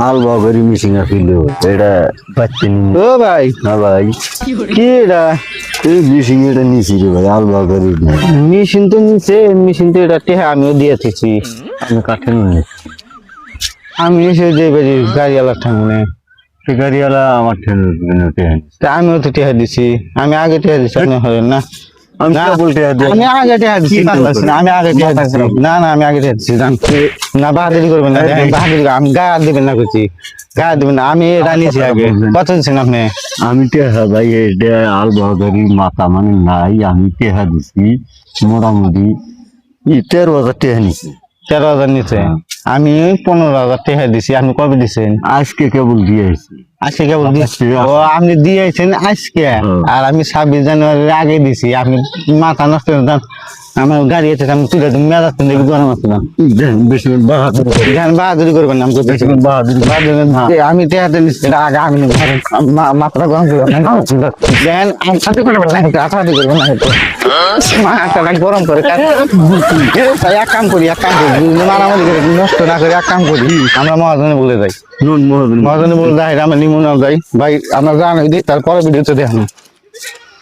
Alva করে missing আসিল এটা পাচ্ছেন ও ভাই না ভাই কি এটা এই মিশিং এটা নিছি রে ভাই আলবা করে মেশিন তো নিচে মেশিন তো এটা টেহা আমিও দিয়ে থেছি আমি কাঠেন আমি এসে যে বাড়ি গাড়িওয়ালার ঠামনে গাড়িওয়ালা আমার ট্রেন তা আমিও তো টেহা দিছি আমি আগে টেহা দিছি আপনি হলেন না আমি না, বলতে আমি আগে টেহা দিছি কি না, করবেন? আমি আগে টেহা দিছি না না আমি আগে টেহা দিছি জান না বাহাদুরি করবেন না দেখেন, বাহাদুরি আমি গায়ে হাত দিবেন না করছি গায়ে হাত দিবেন না আমি এটা নিয়েছি আগে কত দিচ্ছেন আপনি আমি টেহা ভাই এটা আলবা গাড়ি মাথা মানে নাই আমি টেহা দিছি মোটামুটি 13,000 টেহা নিছি 13,000 নিচে আমি 15,000 টেহা দিছি আপনি কবে দিছেন আজকে কেবল দিয়ে আসছি আজকে কেবল দিচ্ছি আজকে। ও আপনি দিয়েছেন আজকে আর আমি 26 জানুয়ারির আগে দিছি আপনি মাথা নষ্ট করে দেন আমার গাড়ি আছে আমি তুলে দিন মেজাজ তো দেখি গরম আছে না বেশি বাহাদুর বাহাদুরি করবেন না আমি করতেছি আমি টেহাতে নিচ্ছি এটা আগে আমি নিবো। মাথাটা গরম করবেন না দেখেন আমি সাথে করবেন না একটু আঠাটি করবেন না একটু মাথাটা গরম করে এক কাম করি মারামারি করে নষ্ট না করে এক কাম করি আমরা মহাজনে বলে যাই নুন মহাজন মহাজনে বলে যাই আমরা নিমন যাই ভাই আমরা জানাই দিই তারপরে ভিডিওতে দেখেন